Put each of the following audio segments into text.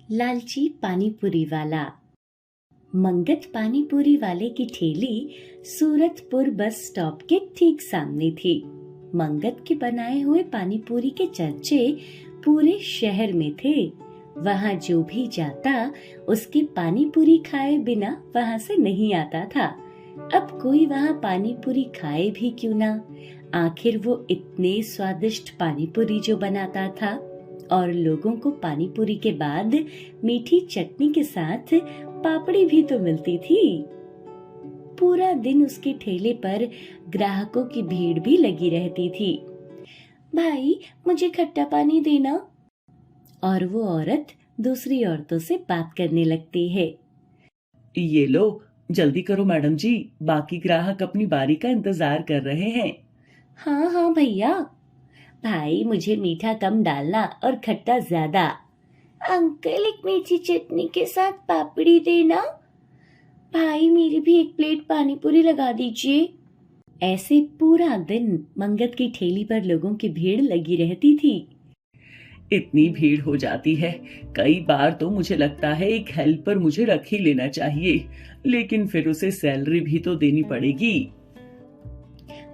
लालची पानीपुरी वाला। मंगत पानीपुरी वाले की ठेली सूरतपुर बस स्टॉप के ठीक सामने थी। मंगत के बनाए हुए पानीपुरी के चर्चे पूरे शहर में थे। वहाँ जो भी जाता उसकी पानीपुरी खाए बिना वहाँ से नहीं आता था। अब कोई वहाँ पानीपुरी खाए भी क्यों ना, आखिर वो इतने स्वादिष्ट पानीपुरी जो बनाता था। और लोगों को पानीपुरी के बाद मीठी चटनी के साथ पापड़ी भी तो मिलती थी। पूरा दिन उसके ठेले पर ग्राहकों की भीड़ भी लगी रहती थी। भाई मुझे खट्टा पानी देना। और वो औरत दूसरी औरतों से बात करने लगती है। ये लो, जल्दी करो मैडम जी, बाकी ग्राहक अपनी बारी का इंतजार कर रहे हैं। हाँ हाँ भैया। भाई मुझे मीठा कम डालना और खट्टा ज्यादा। अंकल एक मीठी चटनी के साथ पापड़ी देना। भाई मेरी भी एक प्लेट पानीपुरी लगा दीजिए। ऐसे पूरा दिन मंगत की ठेली पर लोगों की भीड़ लगी रहती थी। इतनी भीड़ हो जाती है, कई बार तो मुझे लगता है एक हेल्पर मुझे रख ही लेना चाहिए, लेकिन फिर उसे सैलरी भी तो देनी पड़ेगी।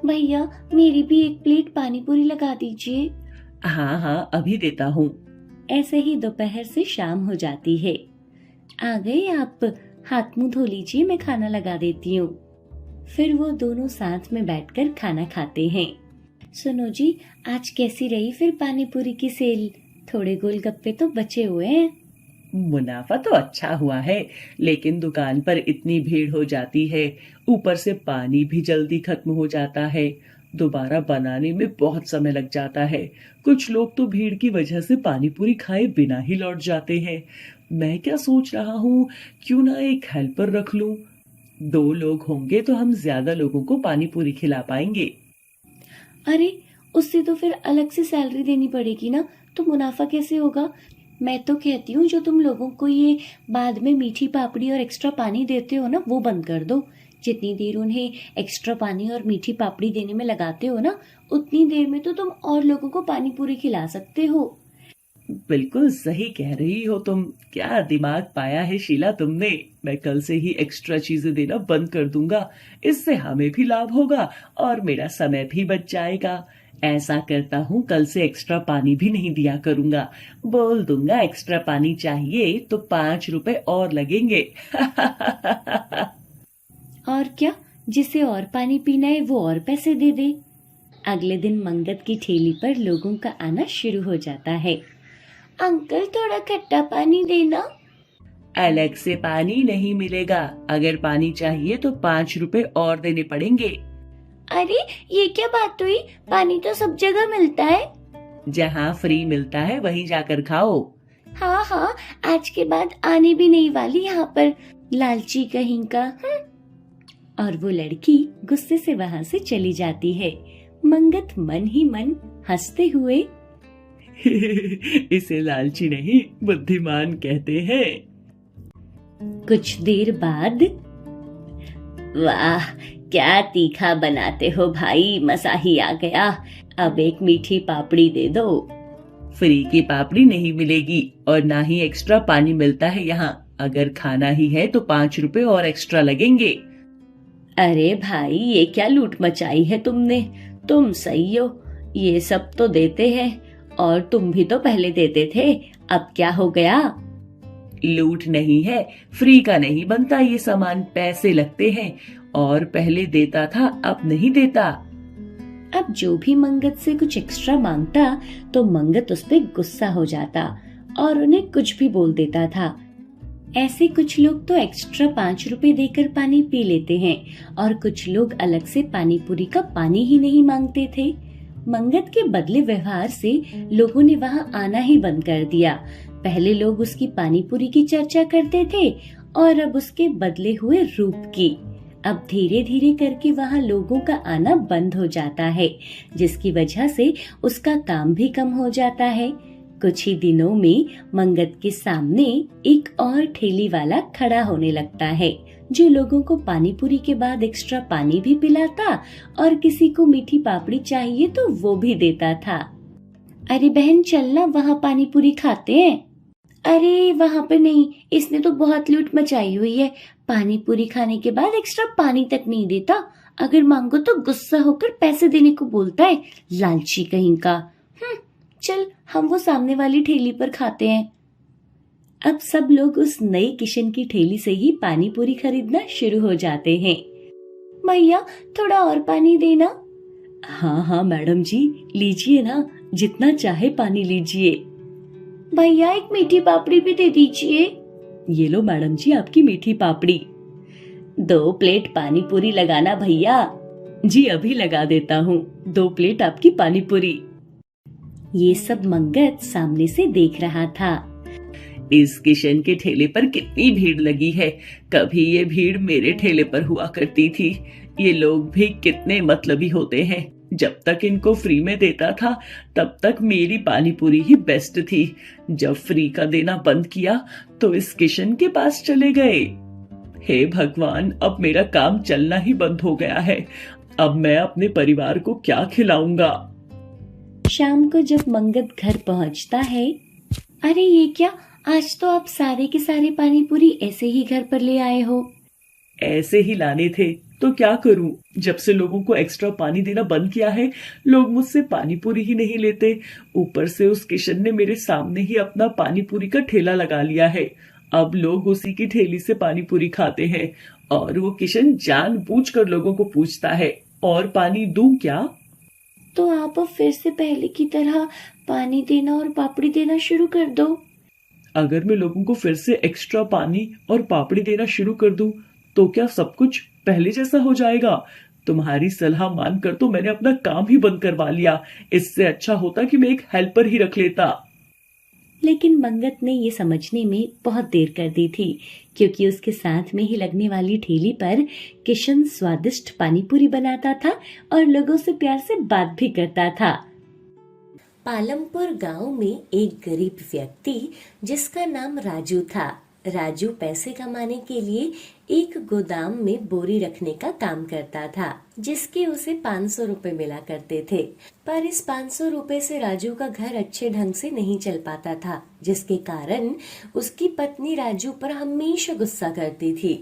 भैया मेरी भी एक प्लेट पानीपुरी लगा दीजिए। हाँ हाँ, अभी देता हूँ। ऐसे ही दोपहर से शाम हो जाती है। आ गए आप, हाथ मुंह धो लीजिए, मैं खाना लगा देती हूँ। फिर वो दोनों साथ में बैठकर खाना खाते हैं। सुनो जी, आज कैसी रही फिर पानीपुरी की सेल? थोड़े गोलगप्पे तो बचे हुए हैं। मुनाफा तो अच्छा हुआ है, लेकिन दुकान पर इतनी भीड़ हो जाती है, ऊपर से पानी भी जल्दी खत्म हो जाता है। दोबारा बनाने में बहुत समय लग जाता है। कुछ लोग तो भीड़ की वजह से पानीपुरी खाए बिना ही लौट जाते हैं। मैं क्या सोच रहा हूँ, क्यों ना एक हेल्पर रख लूं। 2 लोग होंगे तो हम ज्यादा लोगों को पानीपुरी खिला पाएंगे। अरे उससे तो फिर अलग से सैलरी देनी पड़ेगी ना, तो मुनाफा कैसे होगा? मैं तो कहती हूँ जो तुम लोगों को ये बाद में मीठी पापड़ी और एक्स्ट्रा पानी देते हो ना, वो बंद कर दो। जितनी देर उन्हें एक्स्ट्रा पानी और मीठी पापड़ी देने में लगाते हो ना, उतनी देर में तो तुम और लोगों को पानी पूरी खिला सकते हो। बिल्कुल सही कह रही हो तुम। क्या दिमाग पाया है शीला तुमने। मैं कल से ही एक्स्ट्रा चीजें देना बंद कर दूंगा। इससे हमें भी लाभ होगा और मेरा समय भी बच जाएगा। ऐसा करता हूँ, कल से एक्स्ट्रा पानी भी नहीं दिया करूंगा। बोल दूंगा एक्स्ट्रा पानी चाहिए तो 5 रुपए और लगेंगे। और क्या, जिसे और पानी पीना है वो और पैसे दे दे। अगले दिन मंगत की ठेली पर लोगों का आना शुरू हो जाता है। अंकल थोड़ा खट्टा पानी देना। अलग से पानी नहीं मिलेगा, अगर पानी चाहिए तो 5 रुपए और देने पड़ेंगे। अरे ये क्या बात हुई, पानी तो सब जगह मिलता है। जहाँ फ्री मिलता है वहीं जाकर खाओ। हाँ हाँ, आज के बाद आने भी नहीं वाली यहाँ पर, लालची कहीं का। और वो लड़की गुस्से से वहाँ से चली जाती है। मंगत मन ही मन हंसते हुए इसे लालची नहीं बुद्धिमान कहते हैं। कुछ देर बाद, वाह क्या तीखा बनाते हो भाई, मजा ही आ गया। अब एक मीठी पापड़ी दे दो। फ्री की पापड़ी नहीं मिलेगी और ना ही एक्स्ट्रा पानी मिलता है यहाँ। अगर खाना ही है तो 5 रुपए और एक्स्ट्रा लगेंगे। अरे भाई ये क्या लूट मचाई है तुमने। तुम सही हो, ये सब तो देते हैं और तुम भी तो पहले देते थे, अब क्या हो गया? लूट नहीं है, फ्री का नहीं बनता ये सामान, पैसे लगते हैं। और पहले देता था, अब नहीं देता। अब जो भी मंगत से कुछ एक्स्ट्रा मांगता तो मंगत उस पे गुस्सा हो जाता और उन्हें कुछ भी बोल देता था। ऐसे कुछ लोग तो एक्स्ट्रा 5 रुपए देकर पानी पी लेते हैं और कुछ लोग अलग से पानी पूरी का पानी ही नहीं मांगते थे। मंगत के बदले व्यवहार से लोगों ने वहाँ आना ही बंद कर दिया। पहले लोग उसकी पानीपुरी की चर्चा करते थे और अब उसके बदले हुए रूप की। अब धीरे धीरे करके वहाँ लोगों का आना बंद हो जाता है, जिसकी वजह से उसका काम भी कम हो जाता है। कुछ ही दिनों में मंगत के सामने एक और ठेली वाला खड़ा होने लगता है, जो लोगों को पानीपुरी के बाद एक्स्ट्रा पानी भी पिलाता और किसी को मीठी पापड़ी चाहिए तो वो भी देता था। अरे बहन चलना, वहाँ पानीपुरी खाते हैं। अरे वहां पे नहीं, इसने तो बहुत लूट मचाई हुई है। पानी पूरी खाने के बाद एक्स्ट्रा पानी तक नहीं देता। अगर मांगो तो गुस्सा होकर पैसे देने को बोलता है, लालची कहीं का। चल हम वो सामने वाली ठेली पर खाते हैं। अब सब लोग उस नई किशन की ठेली से ही पानी पूरी खरीदना शुरू हो जाते हैं। भैया थोड़ा और पानी देना। हाँ हाँ मैडम जी, लीजिए ना, जितना चाहे पानी लीजिए। भैया एक मीठी पापड़ी भी दे दीजिए। ये लो मैडम जी आपकी मीठी पापड़ी। 2 प्लेट पानी पूरी लगाना भैया। जी अभी लगा देता हूँ, 2 प्लेट आपकी पानी पूरी। ये सब मंगत सामने से देख रहा था। इस किशन के ठेले पर कितनी भीड़ लगी है। कभी ये भीड़ मेरे ठेले पर हुआ करती थी। ये लोग भी कितने मतलबी होते हैं। जब तक इनको फ्री में देता था तब तक मेरी पानी पूरी ही बेस्ट थी। जब फ्री का देना बंद किया तो इस किशन के पास चले गए। हे भगवान, अब मेरा काम चलना ही बंद हो गया है। अब मैं अपने परिवार को क्या खिलाऊंगा। शाम को जब मंगत घर पहुंचता है, अरे ये क्या, आज तो आप सारे के सारे पानी पूरी ऐसे ही घर पर ले आए हो। ऐसे ही लाने थे तो क्या करूं। जब से लोगों को एक्स्ट्रा पानी देना बंद किया है, लोग मुझसे पानी पूरी ही नहीं लेते। ऊपर से उस किशन ने मेरे सामने ही अपना पानी पूरी का ठेला लगा लिया है। अब लोग उसी की ठेली से पानी पूरी खाते हैं और वो किशन जानबूझकर लोगों को पूछता है, और पानी दूं क्या। तो आप अब फिर से पहले की तरह पानी देना और पापड़ी देना शुरू कर दो। अगर मैं लोगों को फिर से एक्स्ट्रा पानी और पापड़ी देना शुरू कर दूं तो क्या सब कुछ पहले जैसा हो जाएगा। तुम्हारी सलाह मानकर तो मैंने अपना काम ही बंद करवा लिया। इससे अच्छा होता कि मैं एक हेल्पर ही रख लेता। लेकिन मंगत ने ये समझने में बहुत देर कर दी थी, क्योंकि उसके साथ में ही लगने वाली ठेली पर किशन स्वादिष्ट पानी पूरी बनाता था और लोगों से प्यार से बात भी करता था। पालमपुर गांव में एक गरीब व्यक्ति जिसका नाम राजू था। राजू पैसे कमाने के लिए एक गोदाम में बोरी रखने का काम करता था, जिसके उसे 500 रुपए मिला करते थे। पर इस 500 रुपए से राजू का घर अच्छे ढंग से नहीं चल पाता था, जिसके कारण उसकी पत्नी राजू पर हमेशा गुस्सा करती थी।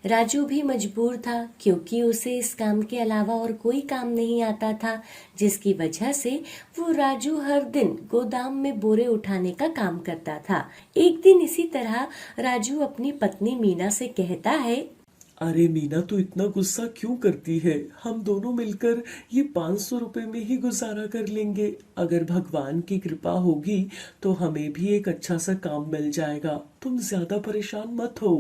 राजू भी मजबूर था, क्योंकि उसे इस काम के अलावा और कोई काम नहीं आता था, जिसकी वजह से वो राजू हर दिन गोदाम में बोरे उठाने का काम करता था। एक दिन इसी तरह राजू अपनी पत्नी मीना से कहता है, अरे मीना, तू इतना गुस्सा क्यों करती है। हम दोनों मिलकर ये 500 रुपए में ही गुजारा कर लेंगे। अगर भगवान की कृपा होगी तो हमें भी एक अच्छा सा काम मिल जाएगा। तुम ज्यादा परेशान मत हो।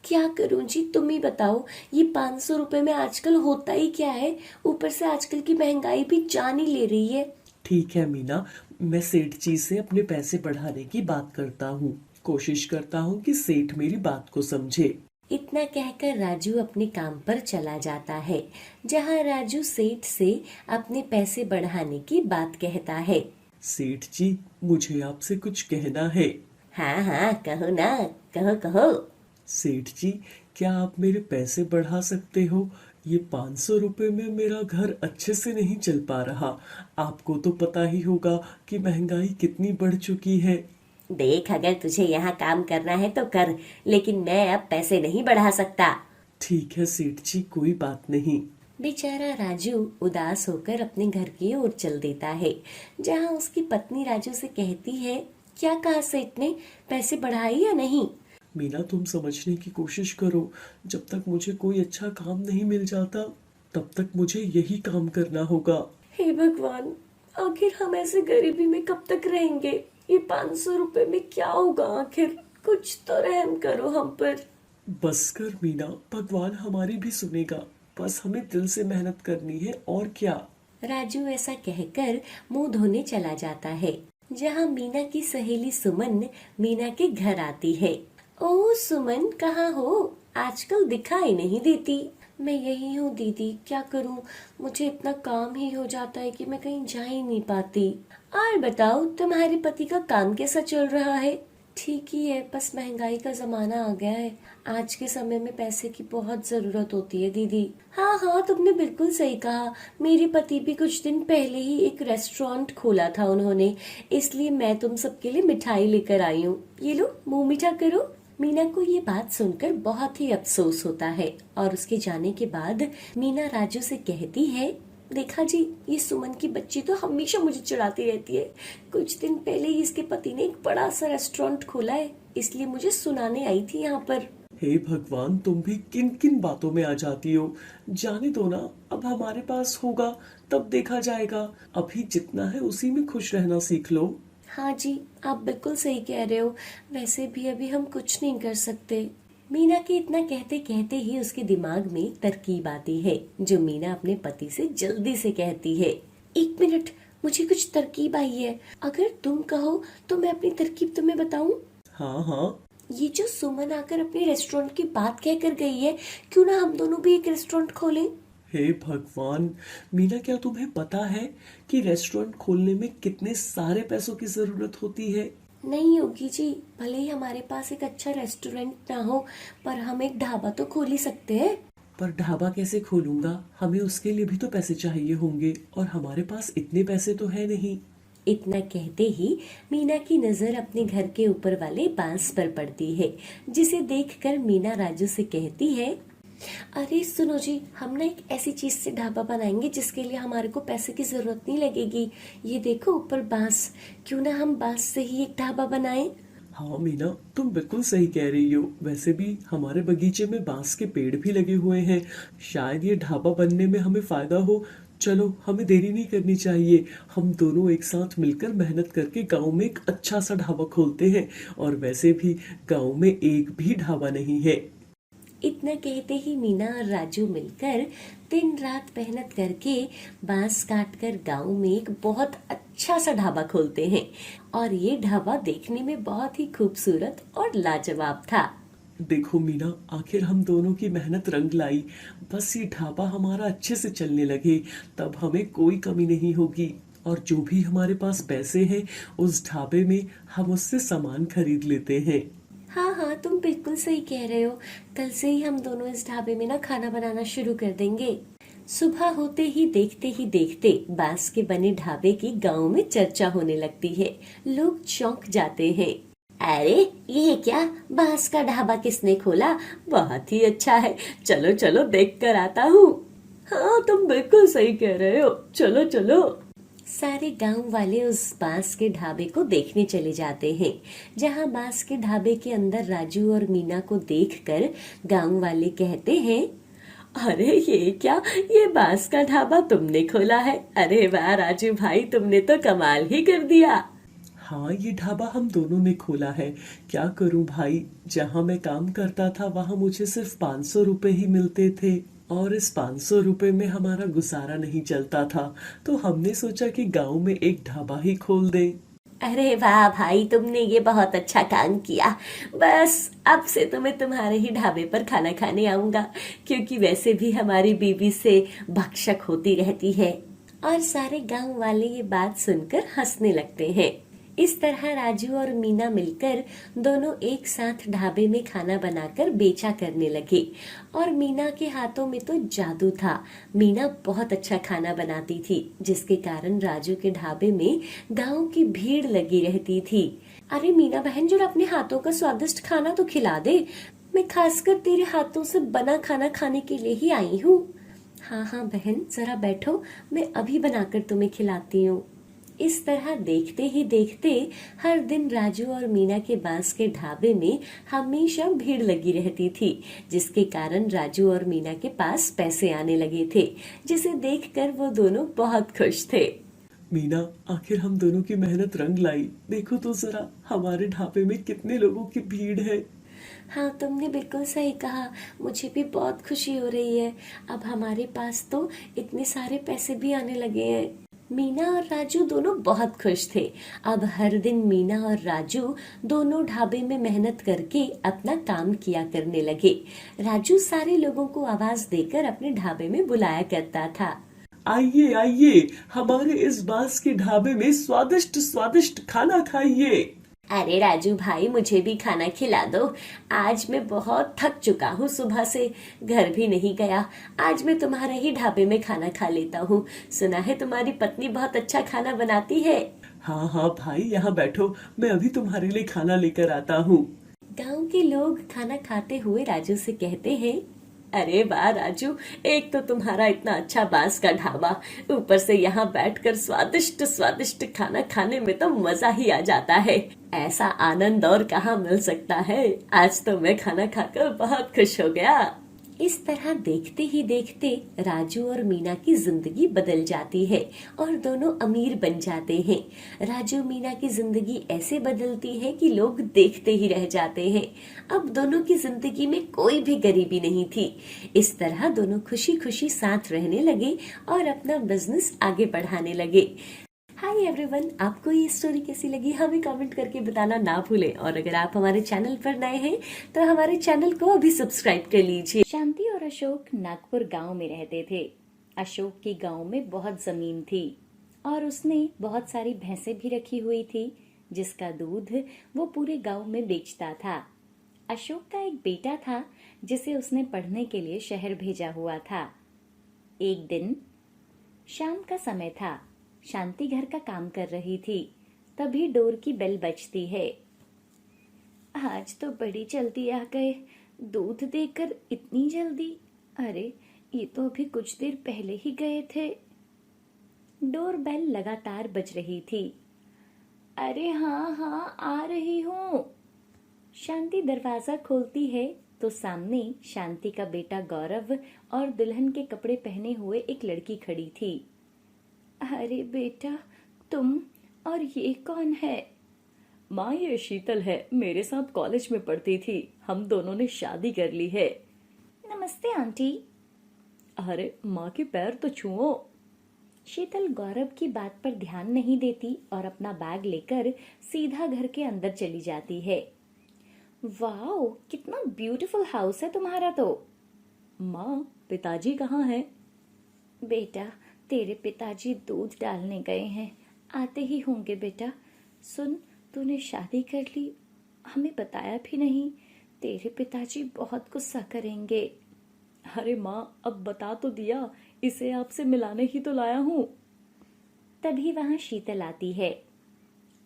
क्या करूं जी, तुम ही बताओ। ये 500 रुपए में आजकल होता ही क्या है। ऊपर से आजकल की महंगाई भी जान ही ले रही है। ठीक है मीना, मैं सेठ जी से अपने पैसे बढ़ाने की बात करता हूँ। कोशिश करता हूँ कि सेठ मेरी बात को समझे। इतना कहकर राजू अपने काम पर चला जाता है, जहां राजू सेठ से अपने पैसे बढ़ाने की बात कहता है। सेठ जी, मुझे आपसे कुछ कहना है। हाँ हाँ कहो ना, कहो कहो। सेठ जी, क्या आप मेरे पैसे बढ़ा सकते हो। ये 500 रुपए में मेरा घर अच्छे से नहीं चल पा रहा। आपको तो पता ही होगा कि महंगाई कितनी बढ़ चुकी है। देख, अगर तुझे यहाँ काम करना है तो कर, लेकिन मैं अब पैसे नहीं बढ़ा सकता। ठीक है सेठ जी, कोई बात नहीं। बेचारा राजू उदास होकर अपने घर की ओर चल देता है, जहाँ उसकी पत्नी राजू से कहती है, क्या कहा सेठ ने, पैसे बढ़ाए या नहीं। मीना, तुम समझने की कोशिश करो। जब तक मुझे कोई अच्छा काम नहीं मिल जाता तब तक मुझे यही काम करना होगा। हे भगवान, आखिर हम ऐसे गरीबी में कब तक रहेंगे। ये 500 रुपए में क्या होगा आखिर। कुछ तो रहम करो हम पर। बस कर मीना, भगवान हमारी भी सुनेगा। बस हमें दिल से मेहनत करनी है, और क्या। राजू ऐसा कहकर मुंह धोने चला जाता है, जहाँ मीना की सहेली सुमन मीना के घर आती है। ओ सुमन, कहाँ हो, आजकल दिखाई नहीं देती। मैं यही हूँ दीदी, क्या करूँ, मुझे इतना काम ही हो जाता है कि मैं कहीं जा ही नहीं पाती। और बताओ, तुम्हारे पति का काम कैसा चल रहा है। ठीक ही है, बस महंगाई का जमाना आ गया है। आज के समय में पैसे की बहुत जरूरत होती है दीदी। हाँ हाँ, तुमने बिल्कुल सही कहा। मेरे पति भी कुछ दिन पहले ही एक रेस्टोरेंट खोला था उन्होंने, इसलिए मैं तुम सबके लिए मिठाई लेकर आई हूँ। ये लो, मुंह मीठा करो। मीना को ये बात सुनकर बहुत ही अफसोस होता है और उसके जाने के बाद मीना राजू से कहती है, देखा जी, ये सुमन की बच्ची तो हमेशा मुझे चिढ़ाती रहती है। कुछ दिन पहले ही इसके पति ने एक बड़ा सा रेस्टोरेंट खोला है, इसलिए मुझे सुनाने आई थी यहाँ पर। हे भगवान, तुम भी किन किन बातों में आ जाती हो। जाने दो ना, अब हमारे पास होगा तब देखा जाएगा। अभी जितना है उसी में खुश रहना सीख लो। हाँ जी, आप बिल्कुल सही कह रहे हो। वैसे भी अभी हम कुछ नहीं कर सकते। मीना के इतना कहते कहते ही उसके दिमाग में तरकीब आती है, जो मीना अपने पति से जल्दी से कहती है, 1 मिनट, मुझे कुछ तरकीब आई है। अगर तुम कहो तो मैं अपनी तरकीब तुम्हें बताऊं? हाँ हाँ। ये जो सुमन आकर अपने रेस्टोरेंट की बात कह कर गई है, क्यों ना हम दोनों भी एक रेस्टोरेंट खोलें? हे भगवान, मीना क्या तुम्हें पता है कि रेस्टोरेंट खोलने में कितने सारे पैसों की जरूरत होती है? नहीं होगी जी, भले ही हमारे पास एक अच्छा रेस्टोरेंट ना हो, पर हम एक ढाबा तो खोल ही सकते हैं। पर ढाबा कैसे खोलूंगा? हमें उसके लिए भी तो पैसे चाहिए होंगे और हमारे पास इतने पैसे तो है नहीं। इतना कहते ही मीना की नजर अपने घर के ऊपर वाले बांस पर पड़ती है, जिसे देखकर मीना राजू से कहती है, अरे सुनो जी, हम ना एक ऐसी चीज से ढाबा बनाएंगे जिसके लिए हमारे को पैसे की जरूरत नहीं लगेगी। ये देखो ऊपर बांस, क्यों ना हम बांस से ही एक ढाबा बनाएं? हाँ मीना, तुम बिल्कुल सही कह रही हो। वैसे भी हमारे बगीचे में बांस के पेड़ भी लगे हुए हैं, शायद ये ढाबा बनने में हमें फायदा हो। चलो, हमें देरी नहीं करनी चाहिए। हम दोनों एक साथ मिलकर मेहनत करके गांव में एक अच्छा सा ढाबा खोलते हैं। और वैसे भी गांव में एक भी ढाबा नहीं है। इतना कहते ही मीना और राजू मिलकर दिन रात मेहनत करके बांस काटकर गांव में एक बहुत अच्छा सा ढाबा खोलते हैं। और ये ढाबा देखने में बहुत ही खूबसूरत और लाजवाब था। देखो मीना, आखिर हम दोनों की मेहनत रंग लाई। बस ये ढाबा हमारा अच्छे से चलने लगे, तब हमें कोई कमी नहीं होगी। और जो भी हमारे पास पैसे हैं, उस ढाबे में हम उससे सामान खरीद लेते हैं। हाँ हाँ, तुम बिल्कुल सही कह रहे हो। कल से ही हम दोनों इस ढाबे में ना खाना बनाना शुरू कर देंगे। सुबह होते ही देखते बांस के बने ढाबे की गांव में चर्चा होने लगती है। लोग चौंक जाते हैं। अरे ये क्या, बांस का ढाबा किसने खोला? बहुत ही अच्छा है, चलो चलो देख कर आता हूँ। हाँ, तुम बिल्कुल सही कह रहे हो, चलो चलो। सारे गांव वाले उस बांस के ढाबे को देखने चले जाते हैं, जहां बांस के ढाबे के अंदर राजू और मीना को देखकर गांव वाले कहते हैं, अरे ये क्या, ये बांस का ढाबा तुमने खोला है? अरे वाह राजू भाई, तुमने तो कमाल ही कर दिया। हाँ, ये ढाबा हम दोनों ने खोला है। क्या करूं भाई, जहाँ मैं काम करता था वहाँ मुझे सिर्फ 500 रुपए ही मिलते थे और इस 500 रुपए में हमारा गुजारा नहीं चलता था। तो हमने सोचा कि गांव में एक ढाबा ही खोल दें। अरे वाह भाई, तुमने ये बहुत अच्छा काम किया। बस अब से तो मैं तुम्हारे ही ढाबे पर खाना खाने आऊंगा, क्योंकि वैसे भी हमारी बीवी से भक्षक होती रहती है। और सारे गांव वाले ये बात सुनकर हंसने लगते हैं। इस तरह राजू और मीना मिलकर दोनों एक साथ ढाबे में खाना बनाकर बेचा करने लगे। और मीना के हाथों में तो जादू था। मीना बहुत अच्छा खाना बनाती थी, जिसके कारण राजू के ढाबे में गांव की भीड़ लगी रहती थी। अरे मीना बहन, जरा अपने हाथों का स्वादिष्ट खाना तो खिला दे। मैं खासकर तेरे हाथों से बना खाना खाने के लिए ही आई हूँ। हाँ हाँ बहन, जरा बैठो, मैं अभी बनाकर तुम्हें खिलाती हूँ। इस तरह देखते ही देखते हर दिन राजू और मीना के बांस के ढाबे में हमेशा भीड़ लगी रहती थी, जिसके कारण राजू और मीना के पास पैसे आने लगे थे, जिसे देखकर वो दोनों बहुत खुश थे। मीना, आखिर हम दोनों की मेहनत रंग लाई। देखो तो जरा, हमारे ढाबे में कितने लोगों की भीड़ है। हाँ, तुमने बिल्कुल सही कहा। मुझे भी बहुत खुशी हो रही है। अब हमारे पास तो इतने सारे पैसे भी आने लगे हैं। मीना और राजू दोनों बहुत खुश थे। अब हर दिन मीना और राजू दोनों ढाबे में मेहनत करके अपना काम किया करने लगे। राजू सारे लोगों को आवाज देकर अपने ढाबे में बुलाया करता था। आइए आइए, हमारे इस बांस के ढाबे में स्वादिष्ट स्वादिष्ट खाना खाइए। अरे राजू भाई, मुझे भी खाना खिला दो। आज मैं बहुत थक चुका हूँ, सुबह से घर भी नहीं गया। आज मैं तुम्हारे ही ढाबे में खाना खा लेता हूँ। सुना है तुम्हारी पत्नी बहुत अच्छा खाना बनाती है। हाँ हाँ भाई, यहाँ बैठो, मैं अभी तुम्हारे लिए खाना लेकर आता हूँ। गांव के लोग खाना खाते हुए राजू से कहते हैं, अरे वाह राजू, एक तो तुम्हारा इतना अच्छा बांस का ढाबा, ऊपर से यहाँ बैठकर स्वादिष्ट स्वादिष्ट खाना खाने में तो मजा ही आ जाता है। ऐसा आनंद और कहाँ मिल सकता है। आज तो मैं खाना खाकर बहुत खुश हो गया। इस तरह देखते ही देखते राजू और मीना की जिंदगी बदल जाती है और दोनों अमीर बन जाते हैं। राजू मीना की जिंदगी ऐसे बदलती है कि लोग देखते ही रह जाते हैं। अब दोनों की जिंदगी में कोई भी गरीबी नहीं थी। इस तरह दोनों खुशी खुशी साथ रहने लगे और अपना बिजनेस आगे बढ़ाने लगे। हाय एवरीवन, आपको ये स्टोरी कैसी लगी हमें कमेंट करके बताना ना भूलें। और अगर आप हमारे चैनल पर नए हैं तो हमारे चैनल को अभी सब्सक्राइब कर लीजिए। शांति और अशोक नागपुर गांव में रहते थे। अशोक की गांव में बहुत जमीन थी और उसने बहुत सारी भैंसें भी रखी हुई थी, जिसका दूध वो पूरे गांव में बेचता था। अशोक का एक बेटा था जिसे उसने पढ़ने के लिए शहर भेजा हुआ था। एक दिन शाम का समय था। शांति घर का काम कर रही थी, तभी डोर की बेल बजती है। आज तो बड़ी जल्दी आ गए, दूध देकर इतनी जल्दी। अरे, ये तो अभी कुछ देर पहले ही गए थे। डोर बेल लगातार बज रही थी। अरे हाँ हाँ, आ रही हूँ। शांति दरवाजा खोलती है तो सामने शांति का बेटा गौरव और दुल्हन के कपड़े पहने हुए एक लड़की खड़ी थी। अरे बेटा, तुम, और ये कौन है? माँ, ये शीतल है, मेरे साथ कॉलेज में पढ़ती थी। हम दोनों ने शादी कर ली है। नमस्ते आंटी। अरे माँ के पैर तो छुओ। शीतल गौरव की बात पर ध्यान नहीं देती और अपना बैग लेकर सीधा घर के अंदर चली जाती है। वाओ, कितना ब्यूटीफुल हाउस है तुम्हारा तो। माँ, पिताजी कहाँ हैं? बेटा, तेरे पिताजी दूध डालने गए हैं, आते ही होंगे बेटा। सुन, तूने शादी कर ली, हमें बताया भी नहीं। तेरे पिताजी बहुत गुस्सा करेंगे। अरे माँ, अब बता तो दिया, इसे आपसे मिलाने ही तो लाया हूँ। तभी वहां शीतल आती है।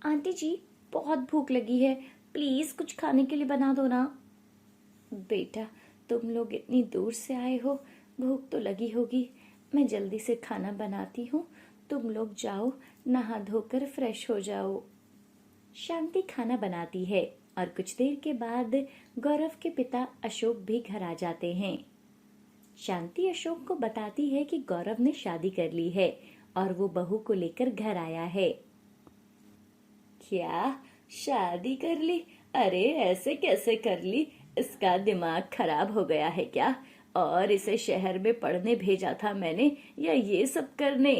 आंटी जी, बहुत भूख लगी है, प्लीज कुछ खाने के लिए बना दो ना। बेटा, तुम लोग इतनी दूर से आए हो, भूख तो लगी होगी। मैं जल्दी से खाना बनाती हूँ, तुम लोग जाओ, नहा धोकर फ्रेश हो जाओ। शांति खाना बनाती है और कुछ देर के बाद गौरव के पिता अशोक भी घर आ जाते हैं। शांति अशोक को बताती है कि गौरव ने शादी कर ली है और वो बहू को लेकर घर आया है। क्या शादी कर ली? अरे ऐसे कैसे कर ली? इसका दिमाग खराब हो गया है क्या? और इसे शहर में पढ़ने भेजा था मैंने, या ये सब करने?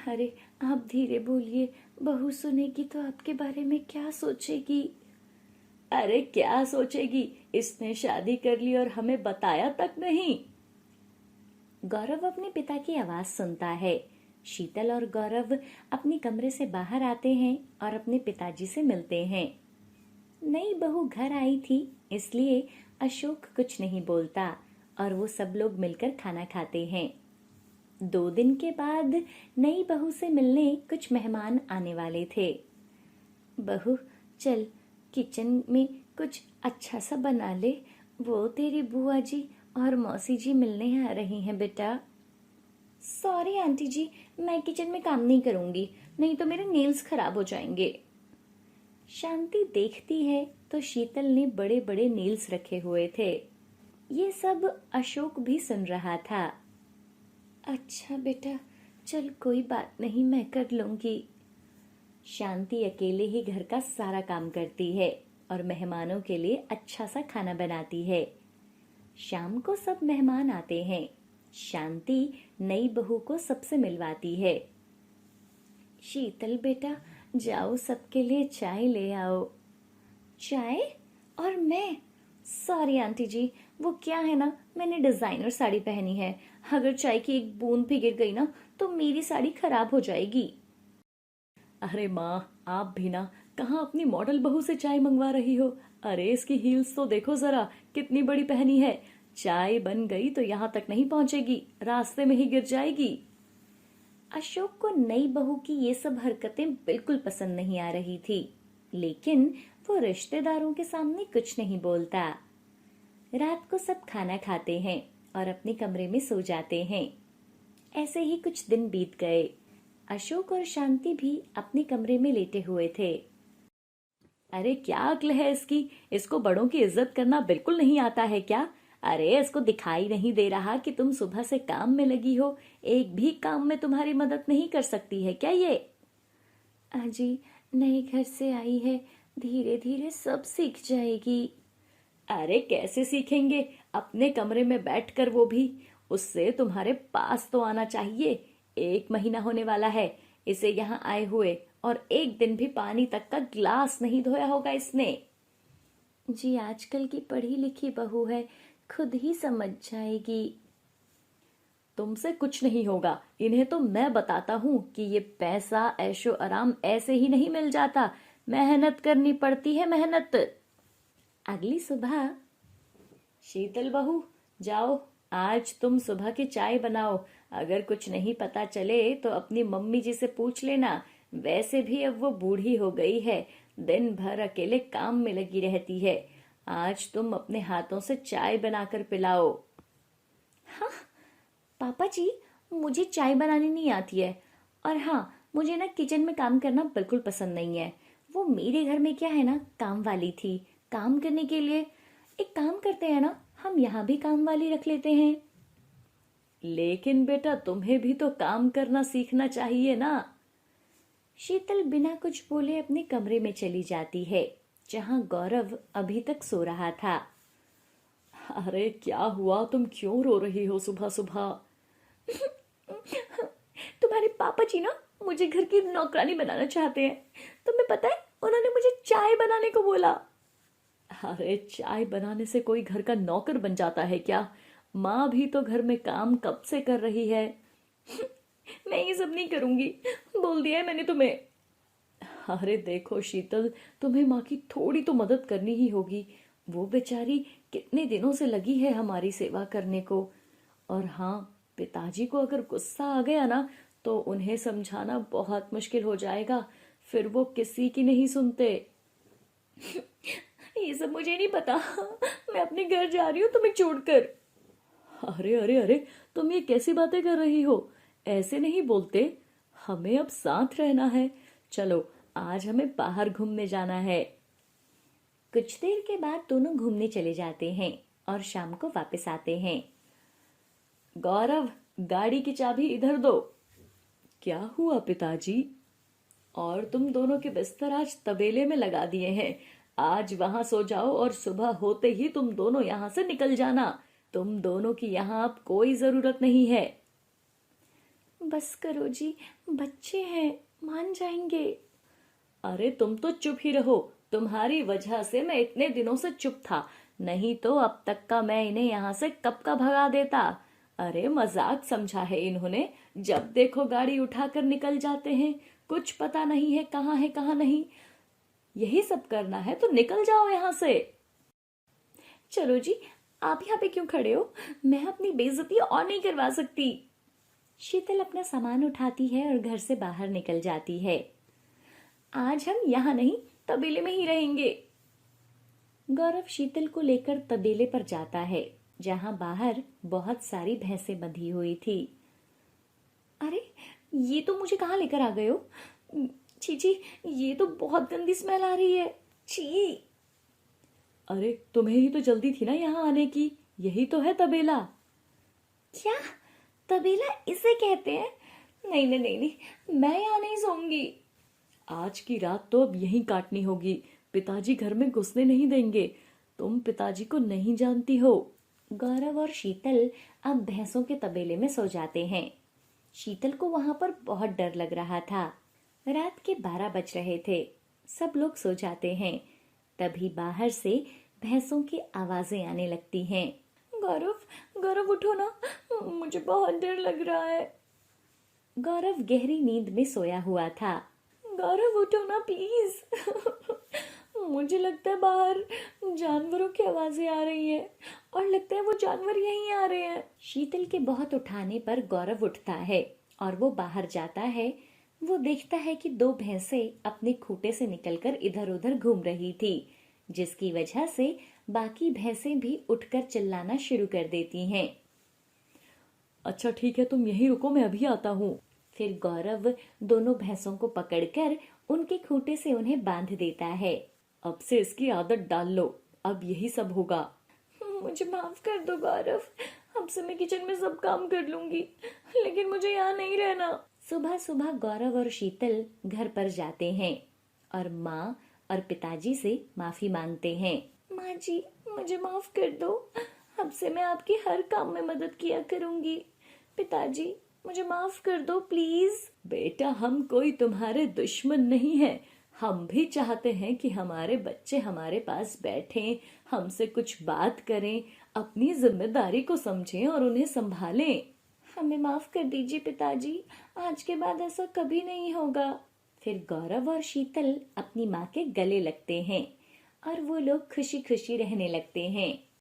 अरे आप धीरे बोलिए, बहू सुनेगी तो आपके बारे में क्या सोचेगी? अरे क्या सोचेगी, इसने शादी कर ली और हमें बताया तक नहीं। गौरव अपने पिता की आवाज सुनता है। शीतल और गौरव अपने कमरे से बाहर आते हैं और अपने पिताजी से मिलते हैं। नई बहू घर आई थी, इसलिए अशोक कुछ नहीं बोलता और वो सब लोग मिलकर खाना खाते हैं। 2 दिन के बाद नई बहू से मिलने कुछ मेहमान आने वाले थे। बहू, चल किचन में कुछ अच्छा सा बना ले, वो तेरी बुआ जी और मौसी जी मिलने आ रही हैं बेटा। सॉरी आंटी जी, मैं किचन में काम नहीं करूंगी, नहीं तो मेरे नेल्स खराब हो जाएंगे। शांति देखती है तो शीतल ने बड़े बड़े नेल्स रखे हुए थे। ये सब अशोक भी सुन रहा था। अच्छा बेटा, चल कोई बात नहीं, मैं कर लूंगी। शांति अकेले ही घर का सारा काम करती है और मेहमानों के लिए अच्छा सा खाना बनाती है। शाम को सब मेहमान आते हैं। शांति नई बहू को सबसे मिलवाती है। शीतल बेटा, जाओ सबके लिए चाय ले आओ। चाय? और मैं? सॉरी आंटी जी, वो क्या है ना, मैंने डिजाइनर साड़ी पहनी है, अगर चाय की एक बूंद भी गिर गई ना तो मेरी साड़ी खराब हो जाएगी। अरे माँ, आप भी ना कहाँ अपनी मॉडल बहू से चाय मंगवा रही हो? अरे इसकी हील्स तो देखो जरा, कितनी बड़ी पहनी है। चाय बन गई तो यहाँ तक नहीं पहुंचेगी, रास्ते में ही गिर जाएगी। अशोक को नई बहू की ये सब हरकतें बिल्कुल पसंद नहीं आ रही थी, लेकिन वो रिश्तेदारों के सामने कुछ नहीं बोलता। रात को सब खाना खाते हैं और अपने कमरे में सो जाते हैं। ऐसे ही कुछ दिन बीत गए। अशोक और शांति भी अपने कमरे में लेटे हुए थे। अरे क्या अक्ल है इसकी, इसको बड़ों की इज्जत करना बिल्कुल नहीं आता है क्या? अरे इसको दिखाई नहीं दे रहा कि तुम सुबह से काम में लगी हो? एक भी काम में तुम्हारी मदद नहीं कर सकती है क्या ये? अजी नए घर से आई है, धीरे धीरे सब सीख जाएगी। अरे कैसे सीखेंगे, अपने कमरे में बैठकर, वो भी उससे तुम्हारे पास तो आना चाहिए। 1 महीना होने वाला है इसे यहाँ आए हुए, और एक दिन भी पानी तक का ग्लास नहीं धोया होगा इसने। जी आजकल की पढ़ी लिखी बहू है, खुद ही समझ जाएगी। तुमसे कुछ नहीं होगा, इन्हें तो मैं बताता हूँ कि ये पैसा ऐशो आराम ऐसे ही नहीं मिल जाता, मेहनत करनी पड़ती है, मेहनत। अगली सुबह, शीतल बहू जाओ, आज तुम सुबह की चाय बनाओ। अगर कुछ नहीं पता चले तो अपनी मम्मी जी से पूछ लेना। वैसे भी अब वो बूढ़ी हो गई है, दिन भर अकेले काम में लगी रहती है। आज तुम अपने हाथों से चाय बनाकर पिलाओ। हाँ पापा जी, मुझे चाय बनानी नहीं आती है, और हाँ मुझे ना किचन में काम करना बिल्कुल पसंद नहीं है। वो मेरे घर में क्या है ना, काम वाली थी, काम करने के लिए। एक काम करते हैं ना, हम यहाँ भी काम वाली रख लेते हैं। लेकिन बेटा तुम्हें भी तो काम करना सीखना चाहिए ना। शीतल बिना कुछ बोले अपने कमरे में चली जाती है, जहाँ गौरव अभी तक सो रहा था। अरे क्या हुआ, तुम क्यों रो रही हो सुबह सुबह? तुम्हारे पापा जी ना मुझे घर की नौकरानी बनाना चाहते हैं। तुम्हें पता है, उन्होंने मुझे चाय बनाने को बोला। अरे चाय बनाने से कोई घर का नौकर बन जाता है क्या? माँ भी तो घर में काम कब से कर रही है। मैं ये सब नहीं करूंगी, बोल दिया है मैंने तुम्हें। अरे देखो शीतल, तुम्हें माँ की थोड़ी तो मदद करनी ही होगी। वो बेचारी कितने दिनों से लगी है हमारी सेवा करने को। और हाँ, पिताजी को अगर गुस्सा आ गया ना तो उन्हें समझाना बहुत मुश्किल हो जाएगा, फिर वो किसी की नहीं सुनते। ये सब मुझे नहीं पता, मैं अपने घर जा रही हूँ तुम्हें छोड़कर। अरे अरे अरे, तुम ये कैसी बातें कर रही हो? ऐसे नहीं बोलते, हमें अब साथ रहना है। चलो आज हमें बाहर घूमने जाना है। कुछ देर के बाद दोनों घूमने चले जाते हैं और शाम को वापस आते हैं। गौरव, गाड़ी की चाबी इधर दो। क्या हुआ पिताजी? और तुम दोनों के बिस्तर आज तबेले में लगा दिए हैं। आज वहां सो जाओ और सुबह होते ही तुम दोनों यहाँ से निकल जाना। तुम दोनों की यहाँ अब कोई जरूरत नहीं है। बस करो जी, बच्चे हैं, मान जाएंगे। अरे तुम तो चुप ही रहो, तुम्हारी वजह से मैं इतने दिनों से चुप था, नहीं तो अब तक का मैं इन्हें यहाँ से कब का भगा देता। अरे मजाक समझा है इन्होंने, जब देखो गाड़ी उठाकर निकल जाते हैं, कुछ पता नहीं है कहाँ नहीं। यही सब करना है तो निकल जाओ यहाँ से। चलो जी, आप यहाँ पे क्यों खड़े हो? मैं अपनी बेइज्जती और नहीं करवा सकती। शीतल अपना सामान उठाती है और घर से बाहर निकल जाती है। आज हम यहाँ नहीं, तबेले में ही रहेंगे। गौरव शीतल को लेकर तबेले पर जाता है, जहाँ बाहर बहुत सारी भैंसें बंधी हुई थी। अरे ये तो मुझे कहाँ लेकर आ गए हो? छी, ये तो बहुत गंदी स्मेल आ रही है, छी। अरे तुम्हें ही तो जल्दी थी ना यहाँ आने की, यही तो है तबेला। क्या तबेला इसे कहते हैं? नहीं, मैं यहाँ नहीं सोऊंगी। आज की रात तो अब यहीं काटनी होगी, पिताजी घर में घुसने नहीं देंगे। तुम पिताजी को नहीं जानती हो। गौरव और शीतल अब भैंसों के तबेले में सो जाते हैं। शीतल को वहां पर बहुत डर लग रहा था। रात के 12 बज रहे थे, सब लोग सो जाते हैं। तभी बाहर से भैंसों की आवाजें आने लगती हैं। गौरव उठो ना, मुझे बहुत डर लग रहा है। गौरव गहरी नींद में सोया हुआ था। गौरव उठो ना प्लीज। मुझे लगता है बाहर जानवरों की आवाजें आ रही है और लगता है वो जानवर यहीं आ रहे हैं। शीतल के बहुत उठाने पर गौरव उठता है और वो बाहर जाता है। वो देखता है कि दो भैंसें अपने खूंटे से निकलकर इधर उधर घूम रही थी, जिसकी वजह से बाकी भैंसें भी उठकर चिल्लाना शुरू कर देती हैं। अच्छा ठीक है, तुम यहीं रुको, मैं अभी आता हूँ। फिर गौरव दोनों भैंसों को पकड़कर उनके खूंटे से उन्हें बांध देता है। अब से इसकी आदत डाल लो, अब यही सब होगा। मुझे माफ कर दो गौरव, अब से मैं किचन में सब काम कर लूंगी, लेकिन मुझे यहाँ नहीं रहना। सुबह सुबह गौरव और शीतल घर पर जाते हैं और माँ और पिताजी से माफी मांगते हैं। माँ जी, मुझे माफ कर दो, अब से मैं आपकी हर काम में मदद किया करूंगी। पिताजी, मुझे माफ कर दो प्लीज। बेटा, हम कोई तुम्हारे दुश्मन नहीं है। हम भी चाहते हैं कि हमारे बच्चे हमारे पास बैठें, हमसे कुछ बात करें, अपनी जिम्मेदारी को समझें और उन्हें संभालें। हमें माफ कर दीजिए पिताजी, आज के बाद ऐसा कभी नहीं होगा। फिर गौरव और शीतल अपनी माँ के गले लगते हैं और वो लोग खुशी खुशी रहने लगते हैं।